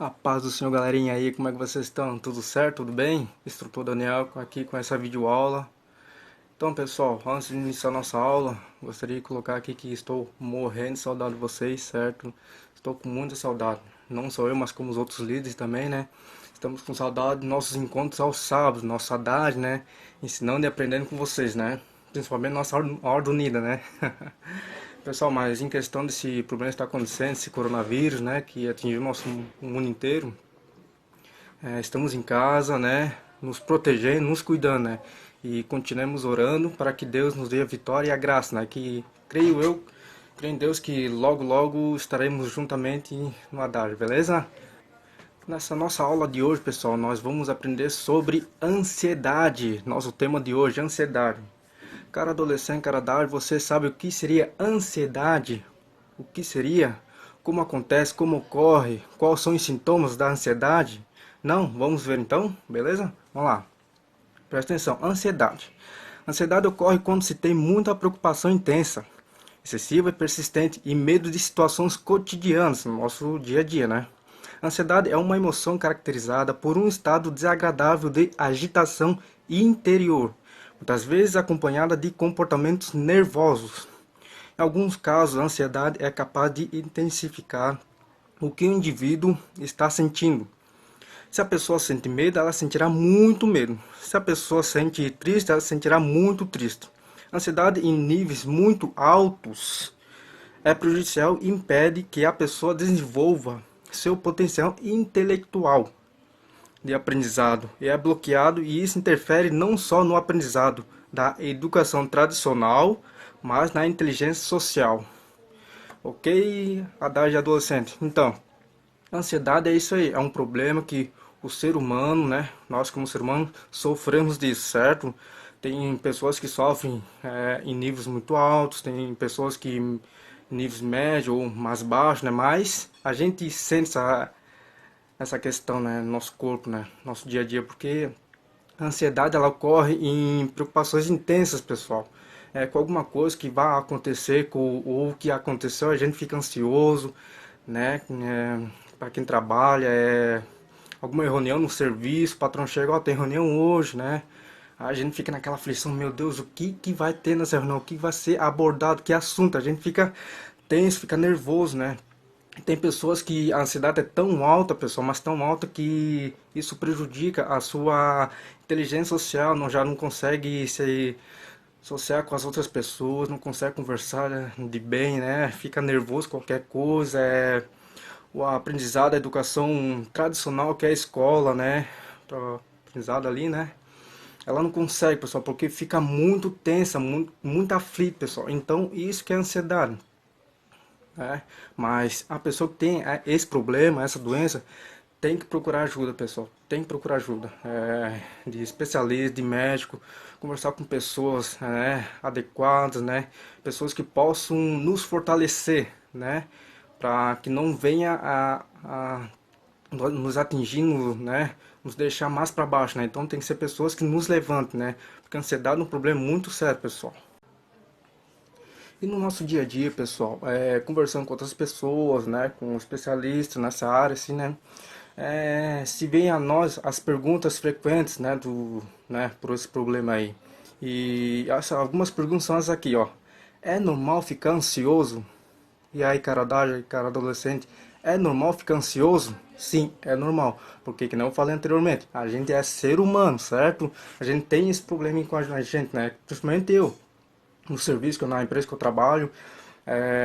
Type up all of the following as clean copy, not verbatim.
A paz do Senhor, galerinha aí, como é que vocês estão? Tudo certo? Tudo bem? Instrutor Daniel aqui com essa videoaula. Então, pessoal, antes de iniciar nossa aula, gostaria de colocar aqui que estou morrendo de saudade de vocês, certo? Estou com muita saudade, não só eu, mas como os outros líderes também, né? Estamos com saudade de nossos encontros aos sábados, nossa saudade, né? Ensinando e aprendendo com vocês, né? Principalmente nossa Ordem Unida, né? Pessoal, mas em questão desse problema que está acontecendo, esse coronavírus, né, que atingiu o nosso mundo inteiro, estamos em casa, né, nos protegendo, nos cuidando, né, e continuemos orando para que Deus nos dê a vitória e a graça, né, que creio em Deus que logo, logo estaremos juntamente no Haddad, beleza? Nessa nossa aula de hoje, pessoal, nós vamos aprender sobre ansiedade. Nosso tema de hoje é ansiedade. Cara adolescente, cara da árvore, você sabe o que seria ansiedade? O que seria? Como acontece? Como ocorre? Quais são os sintomas da ansiedade? Não? Vamos ver então? Beleza? Vamos lá. Presta atenção. Ansiedade. Ansiedade ocorre quando se tem muita preocupação intensa, excessiva e persistente e medo de situações cotidianas no nosso dia a dia, né? Ansiedade é uma emoção caracterizada por um estado desagradável de agitação interior, muitas vezes acompanhada de comportamentos nervosos. Em alguns casos, a ansiedade é capaz de intensificar o que o indivíduo está sentindo. Se a pessoa sente medo, ela sentirá muito medo. Se a pessoa sente triste, ela sentirá muito triste. Ansiedade em níveis muito altos é prejudicial e impede que a pessoa desenvolva seu potencial intelectual de aprendizado e é bloqueado, e isso interfere não só no aprendizado da educação tradicional, mas na inteligência social. Ok, Haddad adolescente? Então, a ansiedade é isso aí, é um problema que o ser humano, né, nós como ser humano, sofremos disso, certo? Tem pessoas que sofrem em níveis muito altos, tem pessoas que em níveis médios ou mais baixos, né, mas a gente sente essa questão, né, no nosso corpo, né, no nosso dia a dia, porque a ansiedade ela ocorre em preocupações intensas, pessoal. Com alguma coisa que vai acontecer ou que aconteceu, a gente fica ansioso, né? Para quem trabalha, alguma reunião no serviço, o patrão chega, ó, tem reunião hoje, né? A gente fica naquela aflição, meu Deus, o que que vai ter nessa reunião? O que vai ser abordado? Que assunto? A gente fica tenso, fica nervoso, né? Tem pessoas que a ansiedade é tão alta, pessoal, mas tão alta que isso prejudica a sua inteligência social, não, já não consegue se associar com as outras pessoas, não consegue conversar, né, de bem, né? Fica nervoso com qualquer coisa, o aprendizado, a educação tradicional que é a escola, né? Pra aprendizado ali, né? Ela não consegue, pessoal, porque fica muito tensa, muito aflita, pessoal. Então, isso que é ansiedade, né? Mas a pessoa que tem esse problema, essa doença, tem que procurar ajuda, pessoal. Tem que procurar ajuda de especialista, de médico, conversar com pessoas adequadas, né? Pessoas que possam nos fortalecer, né? Para que não venha a nos atingindo, né? Nos deixar mais para baixo, né? Então tem que ser pessoas que nos levantem, né? Porque a ansiedade é um problema muito sério, pessoal. E no nosso dia a dia, pessoal, conversando com outras pessoas, né, com especialistas nessa área, assim, né, se vem a nós as perguntas frequentes, né, por esse problema aí. E algumas perguntas são essas aqui, ó. É normal ficar ansioso? E aí, cara adolescente, é normal ficar ansioso? Sim, é normal. Porque, que não eu falei anteriormente, a gente é ser humano, certo? A gente tem esse problema com a gente, né? Principalmente eu no serviço, na empresa que eu trabalho,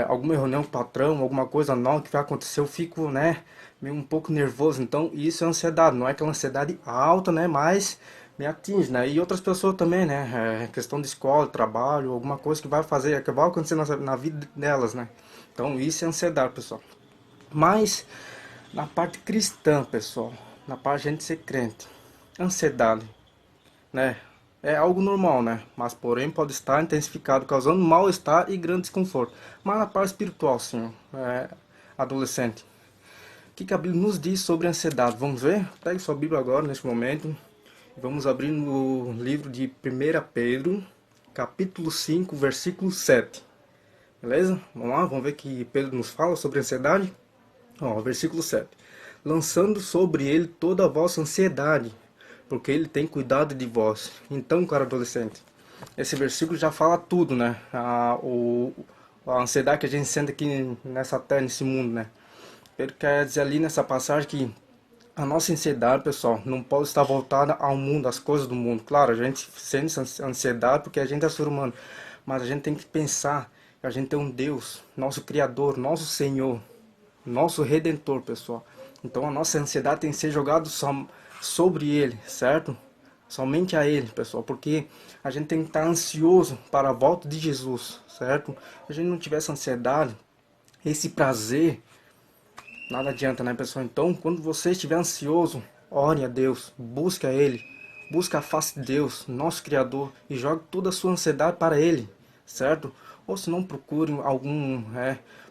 alguma reunião com o patrão, alguma coisa nova que vai acontecer, eu fico, né, meio um pouco nervoso. Então, isso é ansiedade, não é aquela ansiedade alta, né, mas me atinge, né, e outras pessoas também, né, questão de escola, trabalho, alguma coisa que vai fazer, que vai acontecer na vida delas, né. Então, isso é ansiedade, pessoal. Mas, na parte cristã, pessoal, na parte de gente ser crente, ansiedade, né? É algo normal, né? Mas porém pode estar intensificado, causando mal-estar e grande desconforto. Mas na parte espiritual, sim, adolescente. O que a Bíblia nos diz sobre a ansiedade? Vamos ver? Pegue sua Bíblia agora, neste momento. E vamos abrir no livro de 1 Pedro, capítulo 5, versículo 7. Beleza? Vamos lá, vamos ver que Pedro nos fala sobre a ansiedade. Ó, versículo 7. lançando sobre ele toda a vossa ansiedade, porque ele tem cuidado de vós. Então, cara adolescente, esse versículo já fala tudo, né? A ansiedade que a gente sente aqui nessa terra, nesse mundo, né? Ele quer dizer ali nessa passagem que a nossa ansiedade, pessoal, não pode estar voltada ao mundo, às coisas do mundo. Claro, a gente sente ansiedade porque a gente é ser humano, mas a gente tem que pensar que a gente tem um Deus, nosso Criador, nosso Senhor, nosso Redentor, pessoal. Então a nossa ansiedade tem que ser jogada sobre Ele, certo? Somente a Ele, pessoal, porque a gente tem que estar ansioso para a volta de Jesus, certo? Se a gente não tiver essa ansiedade, esse prazer, nada adianta, né, pessoal? Então, quando você estiver ansioso, ore a Deus, busque a Ele, busque a face de Deus, nosso Criador, e jogue toda a sua ansiedade para Ele, certo? Ou se não, procure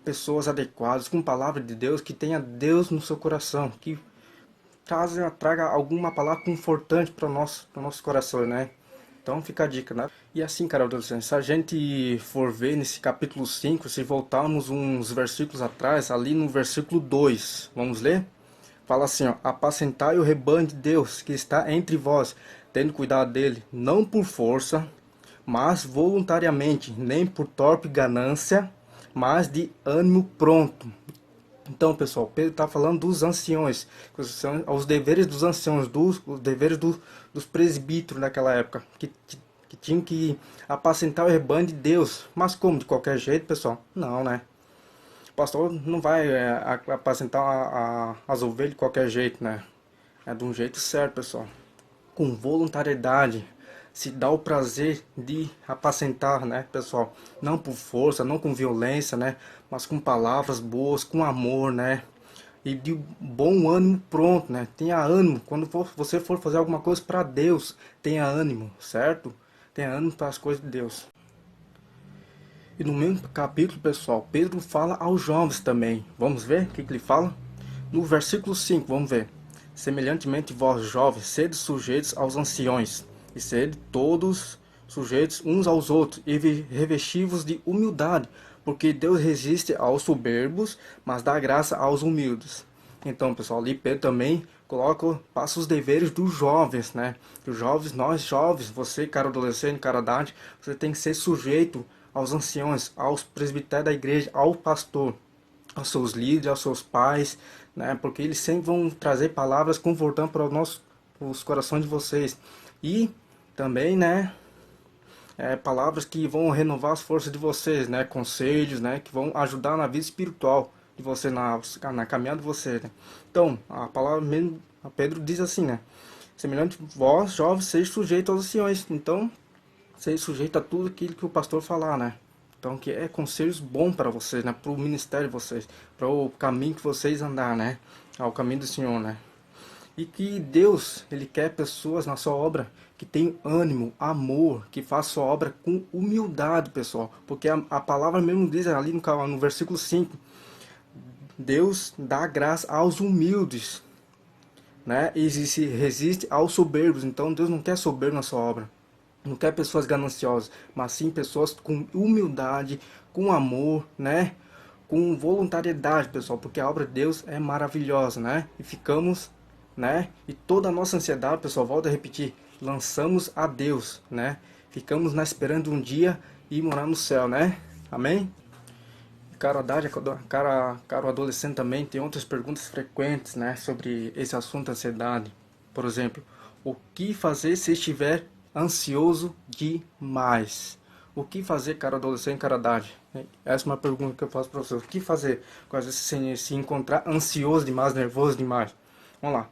pessoas adequadas, com palavra de Deus, que tenha Deus no seu coração, que traga alguma palavra confortante para o nosso coração, né? Então fica a dica, né? E assim, cara, se a gente for ver nesse capítulo 5, se voltarmos uns versículos atrás, ali no versículo 2, vamos ler? Fala assim, ó: apacentai o rebanho de Deus que está entre vós, tendo cuidado dele, não por força, mas voluntariamente, nem por torpe ganância, mas de ânimo pronto. Então, pessoal, Pedro está falando dos anciões, que são os deveres dos anciões, os deveres dos presbíteros naquela época, que tinham que apacentar o rebanho de Deus. Mas como? De qualquer jeito, pessoal? Não, né? O pastor não vai apacentar as ovelhas de qualquer jeito, né? É de um jeito certo, pessoal. Com voluntariedade, se dá o prazer de apacentar, né, pessoal? Não por força, não com violência, né? Mas com palavras boas, com amor, né? E de bom ânimo pronto, né? Tenha ânimo. Quando você for fazer alguma coisa para Deus, tenha ânimo, certo? Tenha ânimo para as coisas de Deus. E no mesmo capítulo, pessoal, Pedro fala aos jovens também. Vamos ver o que ele fala? No versículo 5, vamos ver. Semelhantemente, vós jovens, sede sujeitos aos anciões, e sede todos sujeitos uns aos outros, e revestivos de humildade, porque Deus resiste aos soberbos, mas dá graça aos humildes. Então, pessoal, ali Pedro também passa os deveres dos jovens, né? Os jovens, nós jovens, você, cara adolescente, cara idade, você tem que ser sujeito aos anciões, aos presbitérios da igreja, ao pastor, aos seus líderes, aos seus pais, né? Porque eles sempre vão trazer palavras confortantes para os corações de vocês. E também, né? Palavras que vão renovar as forças de vocês, né? Conselhos, né? Que vão ajudar na vida espiritual de você, na caminhada de você, né? Então, a palavra mesmo, a Pedro diz assim, né? Semelhante vós, jovens, seja sujeito aos anciões. Então, seja sujeito a tudo aquilo que o pastor falar, né? Então, que é conselhos bons para vocês, né? Para o ministério de vocês, para o caminho que vocês andar, né? Ao caminho do Senhor, né? E que Deus, Ele quer pessoas na sua obra que tenham ânimo, amor, que façam sua obra com humildade, pessoal. Porque a palavra mesmo diz ali no versículo 5, Deus dá graça aos humildes, né? E se resiste aos soberbos. Então Deus não quer soberbo na sua obra. Não quer pessoas gananciosas, mas sim pessoas com humildade, com amor, né? Com voluntariedade, pessoal, porque a obra de Deus é maravilhosa, né? E ficamos, né? E toda a nossa ansiedade, pessoal, volto a repetir, lançamos a Deus, né? Ficamos na esperando um dia e morar no céu, né? Amém? Caro adolescente também tem outras perguntas frequentes, né, sobre esse assunto da ansiedade. Por exemplo, o que fazer se estiver ansioso demais? O que fazer, caro adolescente, cara idade? Essa é uma pergunta que eu faço para você. O que fazer quando se encontrar ansioso demais, nervoso demais? Vamos lá.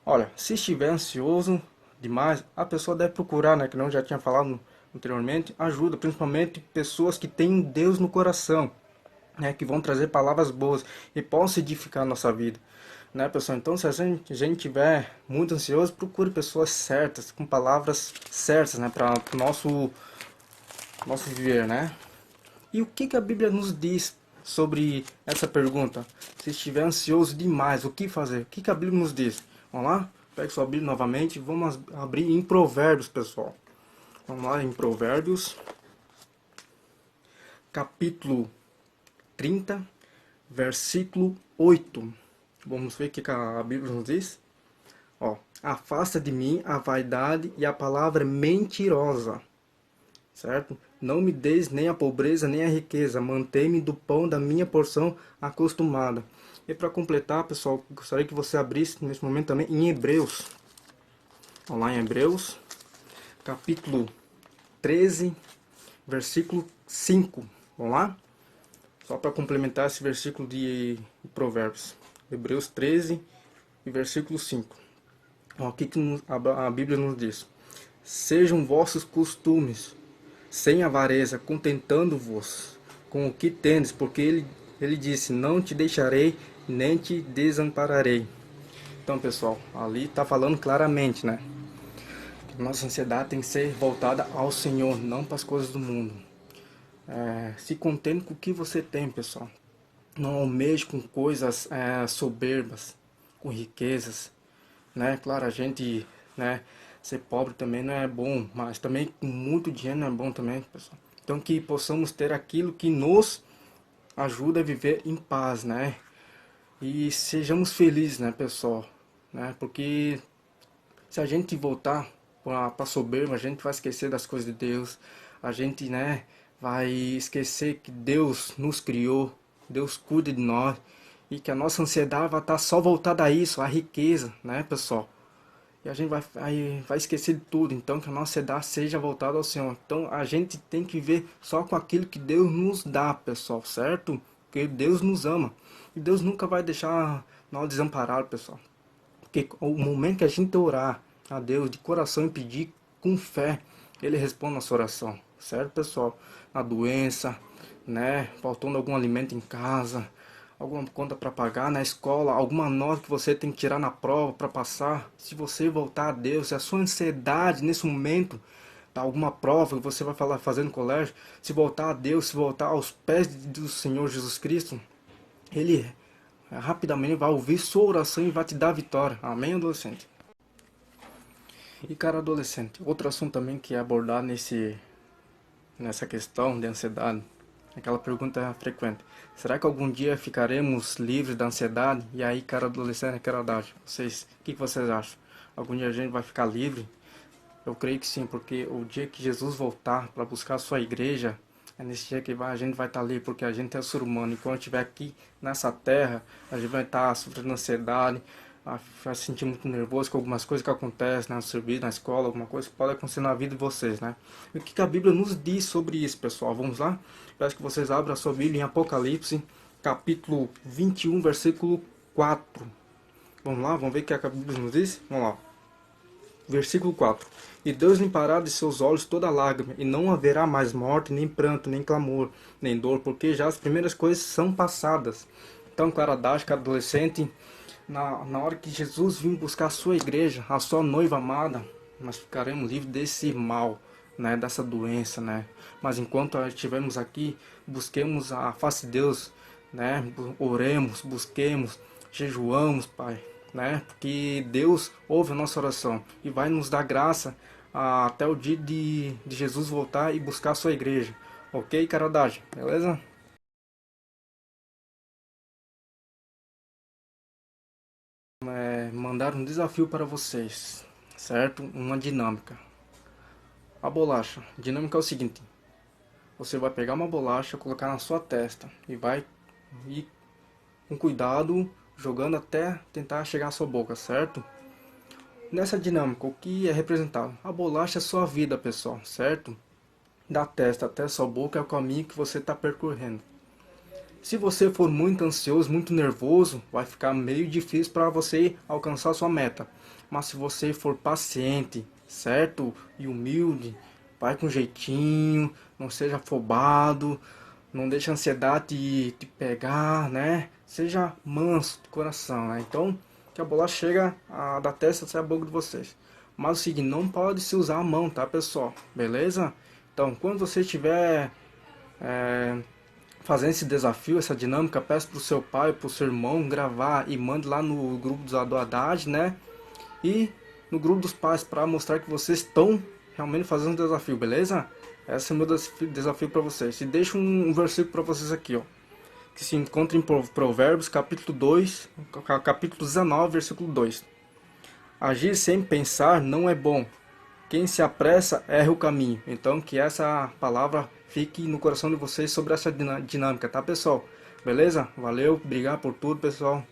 Olha, se estiver ansioso demais, a pessoa deve procurar, né, que não já tinha falado anteriormente, ajuda, principalmente pessoas que têm Deus no coração, né, que vão trazer palavras boas e possam edificar a nossa vida, né, pessoal? Então, se a gente tiver muito ansioso, procure pessoas certas, com palavras certas, né, para o nosso viver, né? E o que que a Bíblia nos diz sobre essa pergunta? Se estiver ansioso demais, o que fazer? O que que a Bíblia nos diz? Vamos lá? Pegue sua Bíblia novamente, vamos abrir em Provérbios, pessoal. Vamos lá em Provérbios, capítulo 30, versículo 8. Vamos ver o que a Bíblia nos diz. Ó, afasta de mim a vaidade e a palavra mentirosa, certo? Não me deis nem a pobreza nem a riqueza, mantém-me do pão da minha porção acostumada. E para completar, pessoal, gostaria que você abrisse nesse momento também em Hebreus. Vamos lá em Hebreus, capítulo 13, versículo 5. Vamos lá? Só para complementar esse versículo de Provérbios. Hebreus 13 e versículo 5. Ó, o que a Bíblia nos diz? Sejam vossos costumes sem avareza, contentando-vos com o que tendes, porque ele disse, não te deixarei, nem te desampararei. Então, pessoal, ali está falando claramente, né? Que nossa ansiedade tem que ser voltada ao Senhor, não para as coisas do mundo. Se contente com o que você tem, pessoal. Não almeje com coisas soberbas, com riquezas, né? Claro, a gente, né, ser pobre também não é bom, mas também com muito dinheiro não é bom também, pessoal. Então que possamos ter aquilo que nos ajuda a viver em paz, né? E sejamos felizes, né, pessoal, né? Porque se a gente voltar para soberba, a gente vai esquecer das coisas de Deus. A gente, né, vai esquecer que Deus nos criou, Deus cuida de nós e que a nossa ansiedade vai estar só voltada a isso, a riqueza, né, pessoal? E a gente vai esquecer de tudo. Então que a nossa ansiedade seja voltada ao Senhor. Então a gente tem que viver só com aquilo que Deus nos dá, pessoal, certo? Porque Deus nos ama. E Deus nunca vai deixar nós desamparados, pessoal. Porque o momento que a gente orar a Deus de coração e pedir com fé, Ele responde a nossa oração, certo, pessoal? Na doença, né? Faltando algum alimento em casa, alguma conta para pagar na escola, alguma nota que você tem que tirar na prova para passar. Se você voltar a Deus, se a sua ansiedade nesse momento, tá, alguma prova que você vai fazer no colégio, se voltar a Deus, se voltar aos pés do Senhor Jesus Cristo, Ele rapidamente vai ouvir sua oração e vai te dar a vitória. Amém, adolescente? E cara, adolescente, outro assunto também que é abordado nessa questão de ansiedade, aquela pergunta frequente: será que algum dia ficaremos livres da ansiedade? E aí, cara, adolescente, cara, vocês, o que vocês acham? Algum dia a gente vai ficar livre? Eu creio que sim, porque o dia que Jesus voltar para buscar a sua igreja, é nesse dia que a gente vai estar ali, porque a gente é ser humano. E quando estiver aqui nessa terra, a gente vai estar sofrendo ansiedade, vai se sentir muito nervoso com algumas coisas que acontecem no serviço, na escola, alguma coisa que pode acontecer na vida de vocês, né? E o que a Bíblia nos diz sobre isso, pessoal? Vamos lá? Peço que vocês abram a sua Bíblia em Apocalipse, capítulo 21, versículo 4. Vamos lá? Vamos ver o que a Bíblia nos diz? Vamos lá. Versículo 4. E Deus limpará de seus olhos toda lágrima, e não haverá mais morte, nem pranto, nem clamor, nem dor, porque já as primeiras coisas são passadas. Então, cara adolescente, na hora que Jesus vir buscar a sua igreja, a sua noiva amada, nós ficaremos livres desse mal, né, dessa doença, né? Mas enquanto estivermos aqui, busquemos a face de Deus, né? Oremos, busquemos, jejuamos, Pai, né? Porque Deus ouve a nossa oração e vai nos dar graça até o dia de Jesus voltar e buscar a sua igreja. Ok, carodagem? Beleza? Mandar um desafio para vocês, certo? Uma dinâmica. A bolacha. A dinâmica é o seguinte: você vai pegar uma bolacha, colocar na sua testa e vai ir com cuidado jogando até tentar chegar à sua boca, certo? Nessa dinâmica, o que é representado? A bolacha é sua vida, pessoal, certo? Da testa até a sua boca é o caminho que você está percorrendo. Se você for muito ansioso, muito nervoso, vai ficar meio difícil para você alcançar a sua meta. Mas se você for paciente, certo? E humilde, vai com jeitinho, não seja afobado, não deixe a ansiedade te pegar, né? Seja manso de coração, né? Então, que a bola chega da testa até a boca de vocês. Mas o seguinte, não pode se usar a mão, tá, pessoal? Beleza? Então, quando você estiver fazendo esse desafio, essa dinâmica, peça pro seu pai, pro seu irmão gravar e mande lá no grupo do Haddad, né? E no grupo dos pais para mostrar que vocês estão realmente fazendo o desafio, beleza? Esse é o meu desafio para vocês. E deixo um versículo para vocês aqui, ó. que se encontra em Provérbios, capítulo 2, capítulo 19, versículo 2. Agir sem pensar não é bom. Quem se apressa erra o caminho. Então que essa palavra fique no coração de vocês sobre essa dinâmica, tá, pessoal? Beleza? Valeu, obrigado por tudo, pessoal.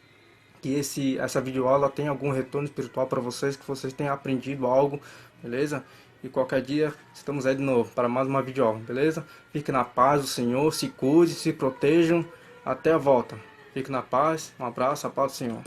Que essa videoaula tenha algum retorno espiritual para vocês, que vocês tenham aprendido algo, beleza? E qualquer dia estamos aí de novo para mais uma videoaula, beleza? Fique na paz do Senhor, se cuide, se protejam, até a volta. Fique na paz, um abraço, a paz do Senhor.